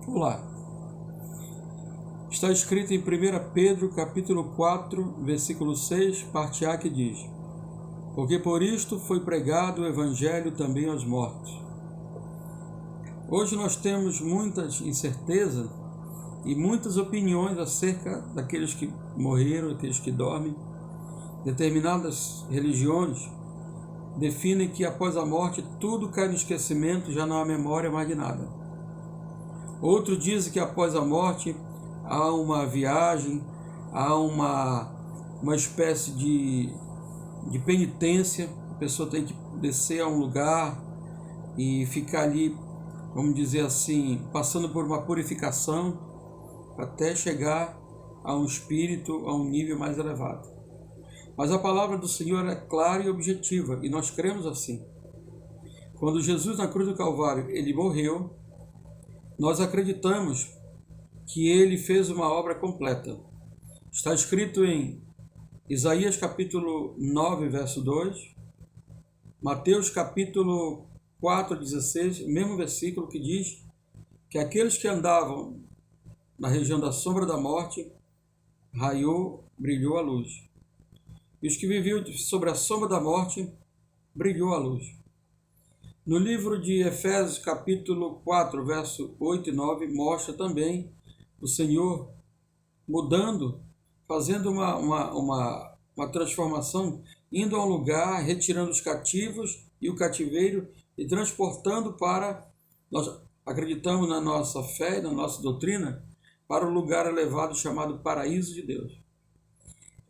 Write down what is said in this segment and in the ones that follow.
Olá, está escrito em 1 Pedro capítulo 4, versículo 6, parte A, que diz: porque por isto foi pregado o Evangelho também aos mortos. Hoje nós temos muitas incertezas e muitas opiniões acerca daqueles que morreram, daqueles que dormem. Determinadas religiões definem que após a morte tudo cai no esquecimento, já não há memória mais de nada. Outros dizem que após a morte há uma viagem, há uma espécie de penitência. A pessoa tem que descer a um lugar e ficar ali, vamos dizer assim, passando por uma purificação até chegar a um espírito, a um nível mais elevado. Mas a palavra do Senhor é clara e objetiva, e nós cremos assim. Quando Jesus na cruz do Calvário, ele morreu, nós acreditamos que ele fez uma obra completa. Está escrito em Isaías capítulo 9, verso 2, Mateus capítulo 4, 16, o mesmo versículo que diz que aqueles que andavam na região da sombra da morte, brilhou a luz. E os que viviam sobre a sombra da morte, brilhou a luz. No livro de Efésios, capítulo 4, verso 8 e 9, mostra também o Senhor mudando, fazendo uma transformação, indo a um lugar, retirando os cativos e o cativeiro e transportando para, nós acreditamos na nossa fé, na nossa doutrina, para o lugar elevado chamado Paraíso de Deus.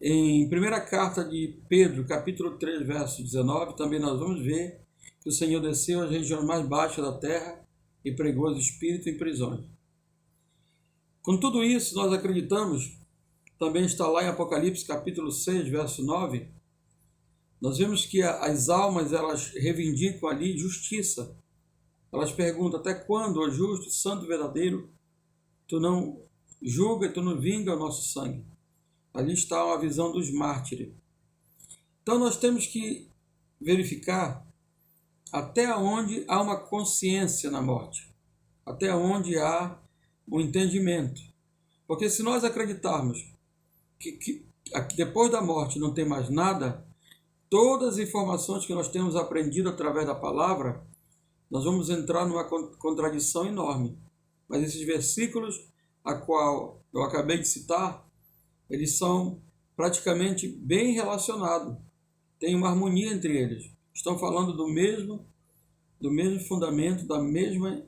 Em primeira carta de Pedro, capítulo 3, verso 19, também nós vamos ver que o Senhor desceu às regiões mais baixas da terra e pregou os espíritos em prisões. Com tudo isso, nós acreditamos, também está lá em Apocalipse capítulo 6, verso 9, nós vemos que as almas, elas reivindicam ali justiça. Elas perguntam: até quando, ó justo, santo e verdadeiro, tu não julga e tu não vinga o nosso sangue? Ali está uma visão dos mártires. Então nós temos que verificar até onde há uma consciência na morte, até onde há um entendimento. Porque se nós acreditarmos que depois da morte não tem mais nada, todas as informações que nós temos aprendido através da palavra, nós vamos entrar numa contradição enorme. Mas esses versículos a qual eu acabei de citar, eles são praticamente bem relacionados. Tem uma harmonia entre eles. Estão falando do mesmo fundamento, da mesma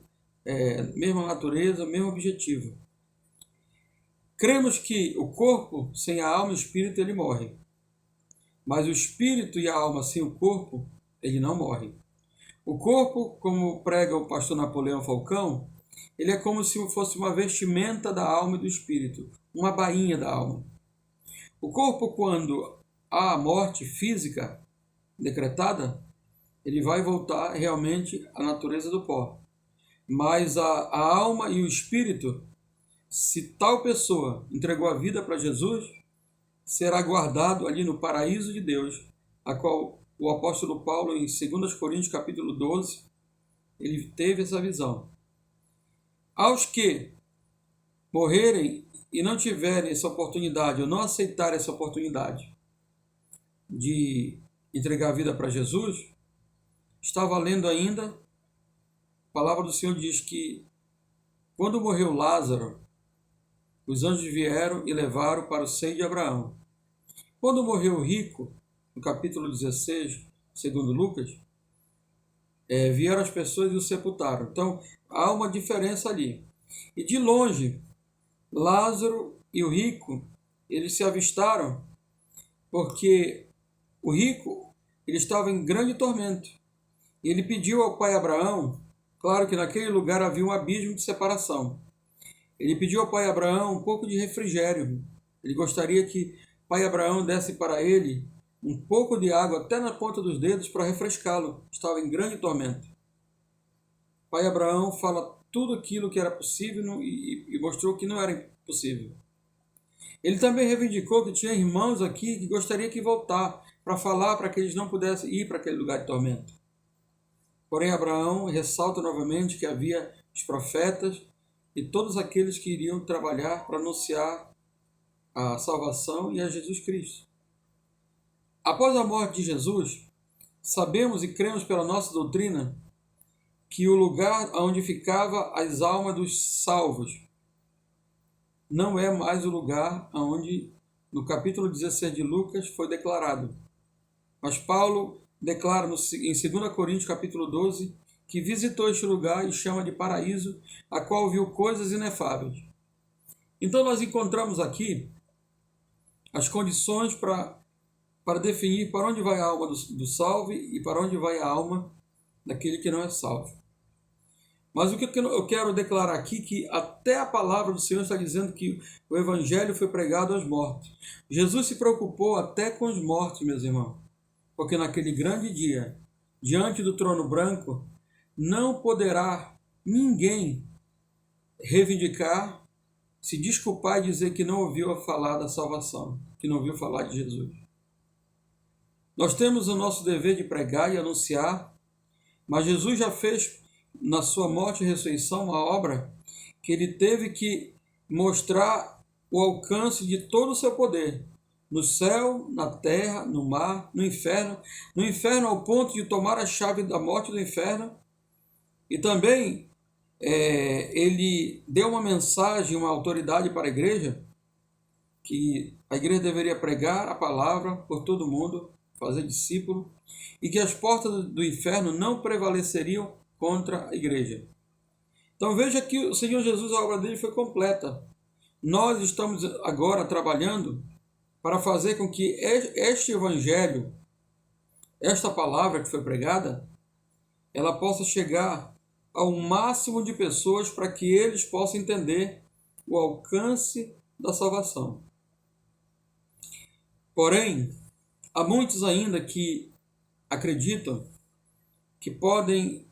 natureza, mesmo objetivo. Cremos que o corpo, sem a alma e o espírito, ele morre. Mas o espírito e a alma sem o corpo, ele não morre. O corpo, como prega o pastor Napoleão Falcão, ele é como se fosse uma vestimenta da alma e do espírito, uma bainha da alma. O corpo, quando há a morte física decretada, ele vai voltar realmente à natureza do pó. Mas a alma e o espírito, se tal pessoa entregou a vida para Jesus, será guardado ali no paraíso de Deus, a qual o apóstolo Paulo, em 2 Coríntios capítulo 12, ele teve essa visão. Aos que morrerem e não tiverem essa oportunidade, ou não aceitarem essa oportunidade de entregar a vida para Jesus, está valendo ainda, a palavra do Senhor diz que quando morreu Lázaro, os anjos vieram e levaram para o seio de Abraão. Quando morreu o rico, no capítulo 16, segundo Lucas, vieram as pessoas e o sepultaram. Então, há uma diferença ali. E de longe, Lázaro e o rico, eles se avistaram, porque o rico, ele estava em grande tormento. E ele pediu ao pai Abraão, claro que naquele lugar havia um abismo de separação. Ele pediu ao pai Abraão um pouco de refrigério. Ele gostaria que o pai Abraão desse para ele um pouco de água até na ponta dos dedos para refrescá-lo. Estava em grande tormento. O pai Abraão fala tudo aquilo que era possível e mostrou que não era possível. Ele também reivindicou que tinha irmãos aqui que gostaria que voltar para falar para que eles não pudessem ir para aquele lugar de tormento. Porém, Abraão ressalta novamente que havia os profetas e todos aqueles que iriam trabalhar para anunciar a salvação e a Jesus Cristo. Após a morte de Jesus, sabemos e cremos pela nossa doutrina que o lugar onde ficavam as almas dos salvos não é mais o lugar onde, no capítulo 16 de Lucas, foi declarado. Mas Paulo declara em 2 Coríntios capítulo 12 que visitou este lugar e chama de paraíso, a qual viu coisas inefáveis. Então nós encontramos aqui as condições para definir para onde vai a alma do salvo e para onde vai a alma daquele que não é salvo. Mas o que eu quero declarar aqui, que até a palavra do Senhor está dizendo que o Evangelho foi pregado aos mortos. Jesus se preocupou até com os mortos, meus irmãos, porque naquele grande dia, diante do trono branco, não poderá ninguém reivindicar, se desculpar e dizer que não ouviu falar da salvação, que não ouviu falar de Jesus. Nós temos o nosso dever de pregar e anunciar, mas Jesus já fez na sua morte e ressurreição uma obra que ele teve que mostrar o alcance de todo o seu poder, no céu, na terra, no mar, no inferno ao ponto de tomar a chave da morte do inferno, e também ele deu uma mensagem, uma autoridade para a igreja, que a igreja deveria pregar a palavra por todo mundo, fazer discípulo, e que as portas do inferno não prevaleceriam contra a igreja. Então veja que o Senhor Jesus, a obra dele foi completa. Nós estamos agora trabalhando para fazer com que este evangelho, esta palavra que foi pregada, ela possa chegar ao máximo de pessoas para que eles possam entender o alcance da salvação. Porém, há muitos ainda que acreditam que podem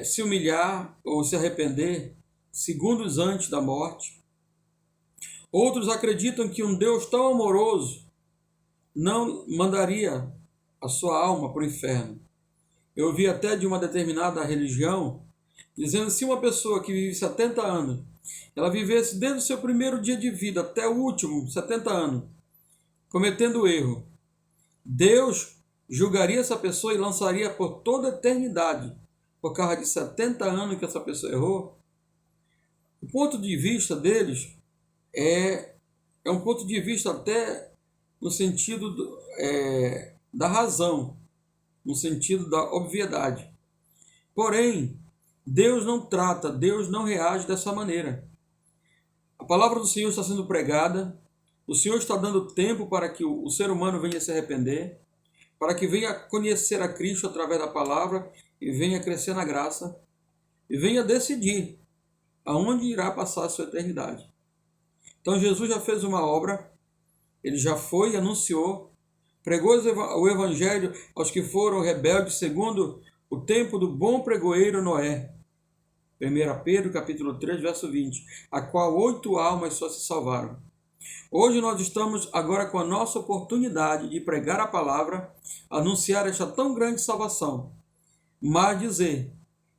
se humilhar ou se arrepender segundos antes da morte. Outros acreditam que um Deus tão amoroso não mandaria a sua alma para o inferno. Eu ouvi até de uma determinada religião dizendo que se uma pessoa que vive 70 anos, ela vivesse desde o seu primeiro dia de vida até o último, 70 anos, cometendo erro, Deus julgaria essa pessoa e lançaria por toda a eternidade, por causa de 70 anos que essa pessoa errou. O ponto de vista deles é um ponto de vista até no sentido da razão, no sentido da obviedade. Porém, Deus não trata, Deus não reage dessa maneira. A palavra do Senhor está sendo pregada, o Senhor está dando tempo para que o ser humano venha se arrepender, para que venha conhecer a Cristo através da palavra e venha crescer na graça e venha decidir aonde irá passar a sua eternidade. Então Jesus já fez uma obra, ele já foi e anunciou, pregou o evangelho aos que foram rebeldes segundo o tempo do bom pregoeiro Noé. 1 Pedro capítulo 3, verso 20, a qual 8 almas só se salvaram. Hoje nós estamos agora com a nossa oportunidade de pregar a palavra, anunciar esta tão grande salvação, mas dizer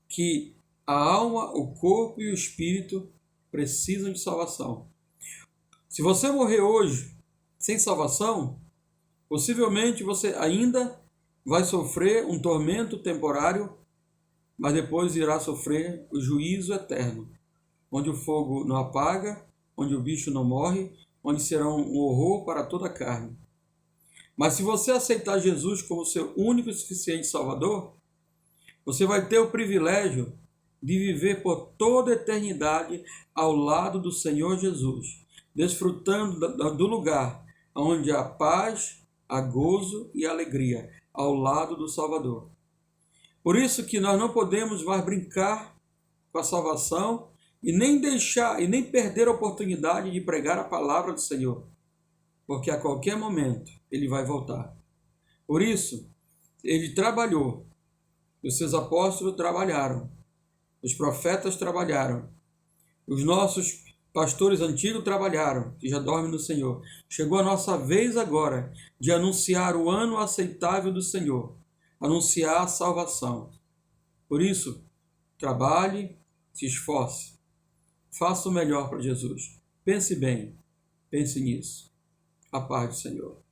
que a alma, o corpo e o espírito precisam de salvação. Se você morrer hoje sem salvação, possivelmente você ainda vai sofrer um tormento temporário, mas depois irá sofrer o juízo eterno, onde o fogo não apaga, onde o bicho não morre, onde será um horror para toda a carne. Mas se você aceitar Jesus como seu único e suficiente Salvador, você vai ter o privilégio de viver por toda a eternidade ao lado do Senhor Jesus, desfrutando do lugar onde há paz, há gozo e alegria, ao lado do Salvador. Por isso que nós não podemos mais brincar com a salvação e nem deixar e nem perder a oportunidade de pregar a palavra do Senhor, porque a qualquer momento ele vai voltar. Por isso, ele trabalhou, os seus apóstolos trabalharam, os profetas trabalharam, os nossos pastores antigos trabalharam, que já dormem no Senhor. Chegou a nossa vez agora de anunciar o ano aceitável do Senhor, anunciar a salvação. Por isso, trabalhe, se esforce, faça o melhor para Jesus. Pense bem, pense nisso. A paz do Senhor.